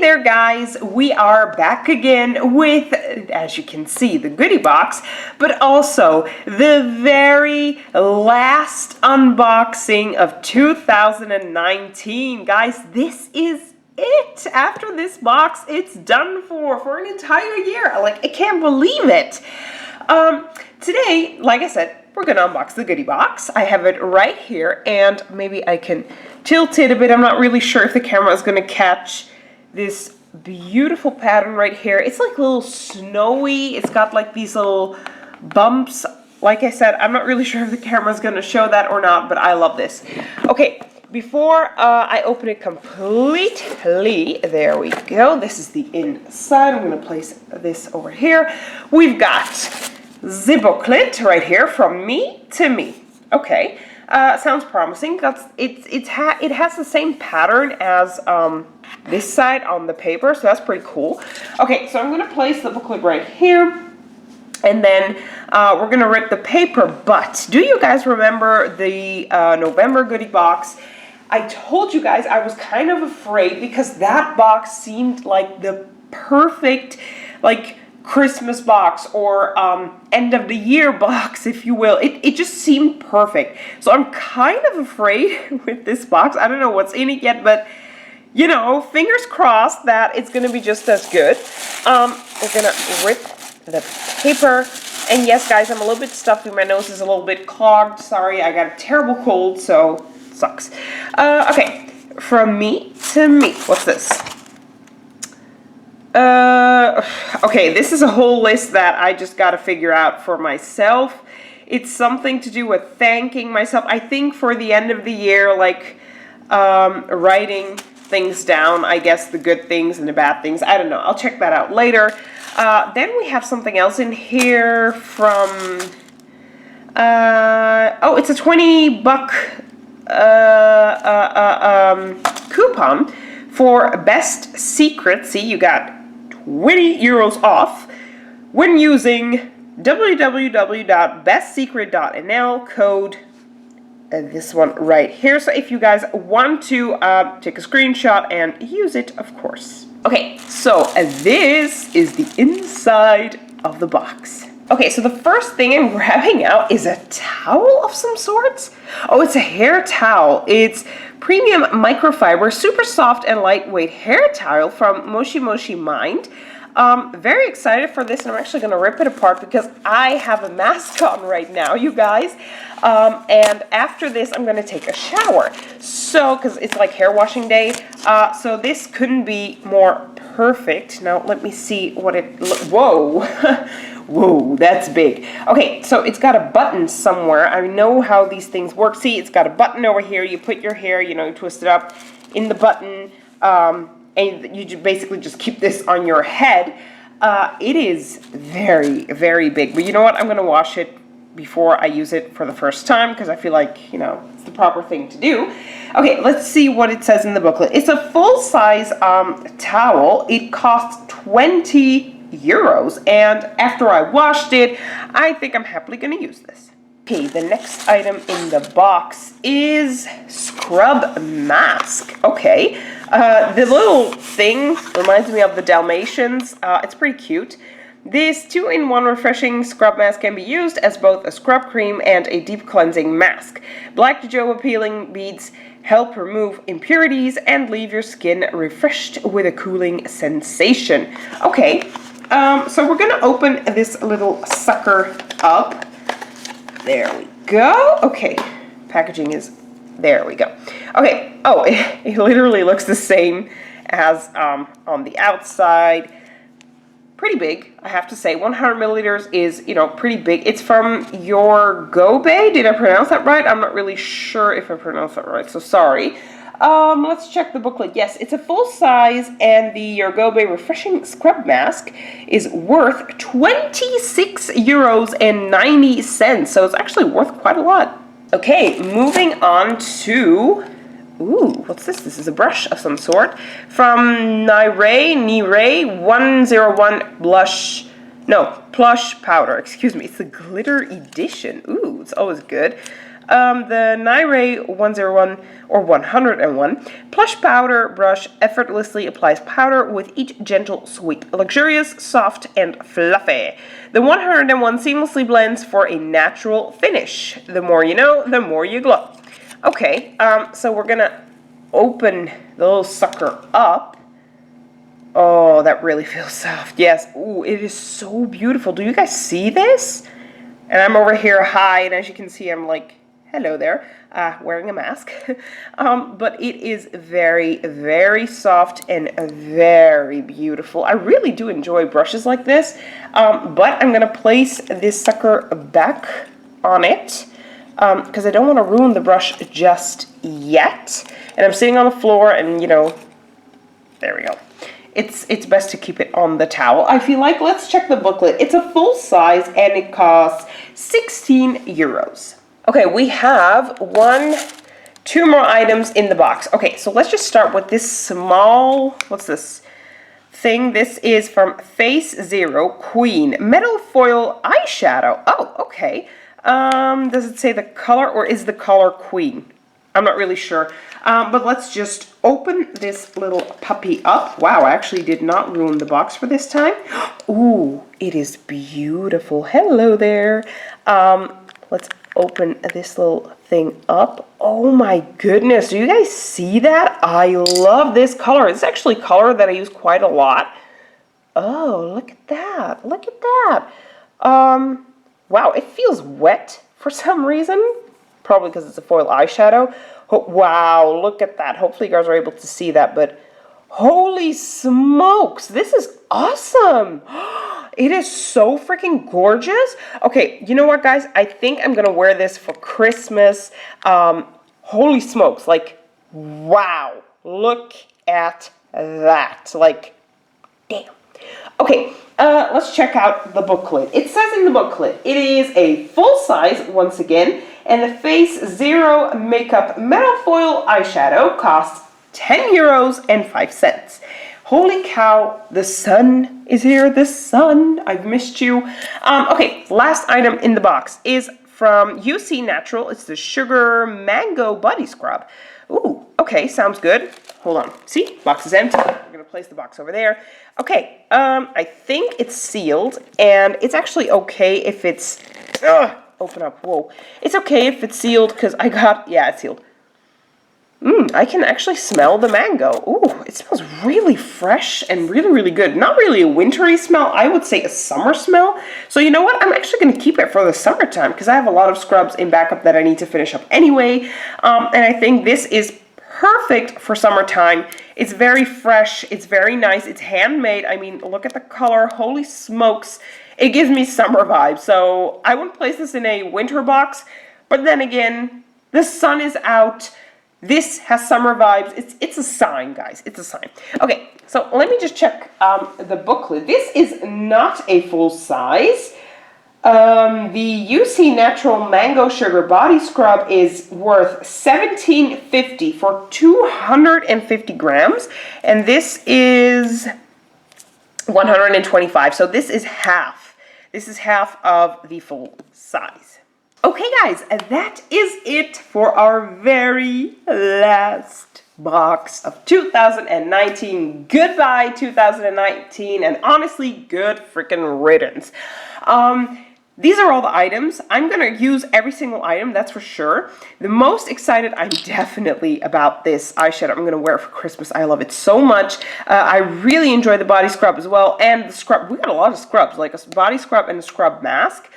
there guys, we are back again with, as you can see, the goodie box, but also the very last unboxing of 2019. Guys, this is it. After this box, it's done for an entire year. Like, I can't believe it. Today, like I said, we're gonna unbox the goodie box. I have it right here, and maybe I can tilt it a bit. I'm not really sure if the camera is gonna catch this beautiful pattern right here. It's like a little snowy. It's got like these little bumps. Like I said, I'm not really sure if the camera is gonna show that or not, but I love this. Okay, before I open it completely, there we go. This is the inside. I'm gonna place this over here. We've got the booklet right here, From Me to Me. Okay, sounds promising. It has the same pattern as this side on the paper, so that's pretty cool. Okay, so I'm gonna place the booklet right here, and then we're gonna rip the paper. But do you guys remember the November goodie box? I told you guys I was kind of afraid because that box seemed like the perfect, like, Christmas box or end of the year box, if you will. It just seemed perfect. So I'm kind of afraid with this box. I don't know what's in it yet, but you know, fingers crossed that it's gonna be just as good. We're gonna rip the paper. And yes, guys, I'm a little bit stuffy. My nose is a little bit clogged. Sorry, I got a terrible cold, so it sucks. Okay, From Me to Me. What's this? Okay, this is a whole list that I just got to figure out for myself. It's something to do with thanking myself. I think for the end of the year, like writing things down, I guess the good things and the bad things. I don't know. I'll check that out later. Then we have something else in here from, oh, it's a 20-buck coupon for Best Secret. See, you got 20 euros off when using www.bestsecret.nl, code this one right here. So if you guys want to take a screenshot and use it, of course. Okay, so this is the inside of the box. Okay, so the first thing I'm grabbing out is a towel of some sorts. Oh, it's a hair towel. It's premium microfiber, super soft and lightweight hair towel from Moshi Moshi Mind. Very excited for this, and I'm actually going to rip it apart because I have a mask on right now, you guys. And after this, I'm going to take a shower. So, because it's like hair washing day, so this couldn't be more perfect. Now, let me see what it whoa. Whoa, that's big. Okay, so it's got a button somewhere. I know how these things work. See, it's got a button over here. You put your hair, you know, you twist it up in the button, and you basically just keep this on your head. It is very, very big. But you know what? I'm going to wash it before I use it for the first time because I feel like, you know, it's the proper thing to do. Okay, let's see what it says in the booklet. It's a full-size towel. It costs 20 euros, and after I washed it, I think I'm happily going to use this. Okay, the next item in the box is scrub mask. Okay, the little thing reminds me of the Dalmatians. It's pretty cute. This 2-in-1 refreshing scrub mask can be used as both a scrub cream and a deep cleansing mask. Black jojoba peeling beads help remove impurities and leave your skin refreshed with a cooling sensation. Okay, so we're gonna open this little sucker up. There we go. Okay, packaging is, there we go. Okay, oh, it literally looks the same as on the outside. Pretty big, I have to say. 100 milliliters is, you know, pretty big. It's from Your Gobe. Did I pronounce that right? I'm not really sure if I pronounced that right, so sorry. Let's check the booklet. Yes, it's a full size, and the Your Gobe Refreshing Scrub Mask is worth 26 euros and 90 cents. So it's actually worth quite a lot. Okay, moving on to, ooh, what's this? This is a brush of some sort from Nire 101 Plush Powder. Excuse me, it's the glitter edition. Ooh, it's always good. The Naire 101 or 101 plush powder brush effortlessly applies powder with each gentle sweep, luxurious, soft, and fluffy. The 101 seamlessly blends for a natural finish. The more you know, the more you glow. Okay, so we're gonna open the little sucker up. Oh, that really feels soft. Yes. Ooh, it is so beautiful. Do you guys see this? And I'm over here high, and as you can see, I'm like, hello there, wearing a mask. But it is very, very soft and very beautiful. I really do enjoy brushes like this. But I'm going to place this sucker back on it because I don't want to ruin the brush just yet. And I'm sitting on the floor, and, you know, there we go. It's best to keep it on the towel, I feel like. Let's check the booklet. It's a full size and it costs 16 euros. Okay, we have two more items in the box. Okay, so let's just start with this small, what's this thing? This is from Face Zero Queen Metal Foil Eyeshadow. Oh, okay. Does it say the color, or is the color Queen? I'm not really sure. But let's just open this little puppy up. Wow, I actually did not ruin the box for this time. Ooh, it is beautiful. Hello there. Let's open this little thing up. Oh my goodness, do you guys see that? I love this color. It's actually a color that I use quite a lot. Oh, look at that. Look at that. Wow, it feels wet for some reason. Probably because it's a foil eyeshadow. Oh, wow, look at that. Hopefully you guys are able to see that, but holy smokes, this is awesome. It is so freaking gorgeous. Okay, you know what, guys? I think I'm going to wear this for Christmas. Holy smokes, like, wow, look at that. Like, damn. Okay, let's check out the booklet. It says in the booklet, it is a full size, once again, and the Face Zero Makeup Metal Foil Eyeshadow costs 10 euros and 5 cents. Holy cow, the sun is here, the sun, I've missed you. Okay, last item in the box is from UC Natural. It's the Sugar Mango Body Scrub. Ooh, okay, sounds good. Hold on, see, box is empty. We're gonna place the box over there. Okay, I think it's sealed, and it's actually okay if it's, open up, whoa. It's okay if it's sealed, because yeah, it's sealed. I can actually smell the mango. Ooh, it smells really fresh and really, really good. Not really a wintry smell, I would say a summer smell. So you know what, I'm actually going to keep it for the summertime, because I have a lot of scrubs in backup that I need to finish up anyway. And I think this is perfect for summertime. It's very fresh, it's very nice, it's handmade. I mean, look at the color, holy smokes. It gives me summer vibes, so I wouldn't place this in a winter box, but then again, the sun is out. This has summer vibes. It's a sign, guys. It's a sign. Okay, so let me just check the booklet. This is not a full size. The UC Natural Mango Sugar Body Scrub is worth $17.50 for 250 grams, and this is 125. So this is half. This is half of the full size. Okay, guys, that is it for our very last box of 2019. Goodbye, 2019, and honestly, good freaking riddance. These are all the items. I'm going to use every single item, that's for sure. The most excited I'm definitely about this eyeshadow. I'm going to wear it for Christmas. I love it so much. I really enjoy the body scrub as well, and the scrub. We got a lot of scrubs, like a body scrub and a scrub mask.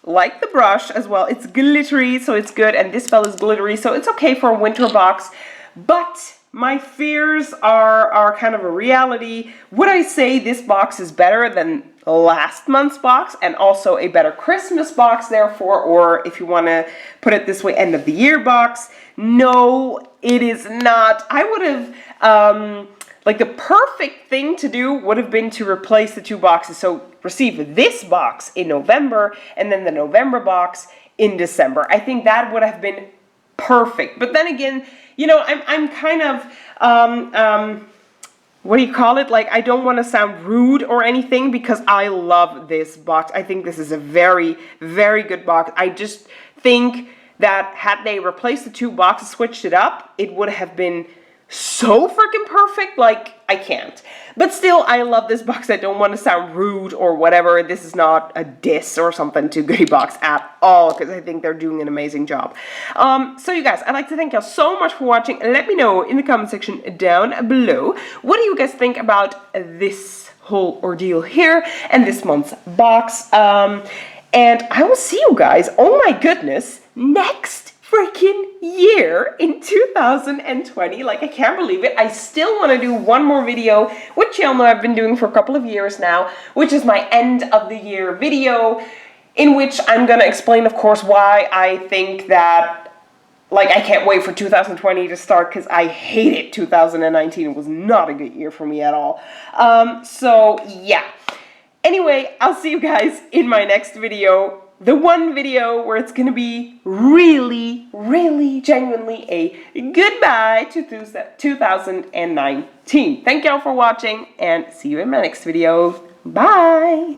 Like the brush as well. It's glittery, so it's good, and this spell is glittery, so it's okay for a winter box. But my fears are kind of a reality. Would I say this box is better than last month's box, and also a better Christmas box, therefore, or if you want to put it this way, end of the year box? No, it is not. I would have, like, the perfect thing to do would have been to replace the two boxes. So receive this box in November and then the November box in December. I think that would have been perfect. But then again, you know, I'm kind of, what do you call it? Like, I don't want to sound rude or anything, because I love this box. I think this is a very, very good box. I just think that had they replaced the two boxes, switched it up, it would have been so freaking perfect. Like, I can't. But still, I love this box. I don't want to sound rude or whatever. This is not a diss or something to Goodiebox at all, because I think they're doing an amazing job. So you guys, I'd like to thank y'all so much for watching. Let me know in the comment section down below, what do you guys think about this whole ordeal here and this month's box. And I will see you guys, oh my goodness, next freaking year in 2020. Like, I can't believe it. I still want to do one more video, which y'all know I've been doing for a couple of years now, which is my end of the year video, in which I'm going to explain, of course, why I think that, like, I can't wait for 2020 to start, because I hated 2019. It was not a good year for me at all. So, yeah. Anyway, I'll see you guys in my next video. The one video where it's gonna be really, really, genuinely a goodbye to 2019. Thank y'all for watching, and see you in my next video. Bye!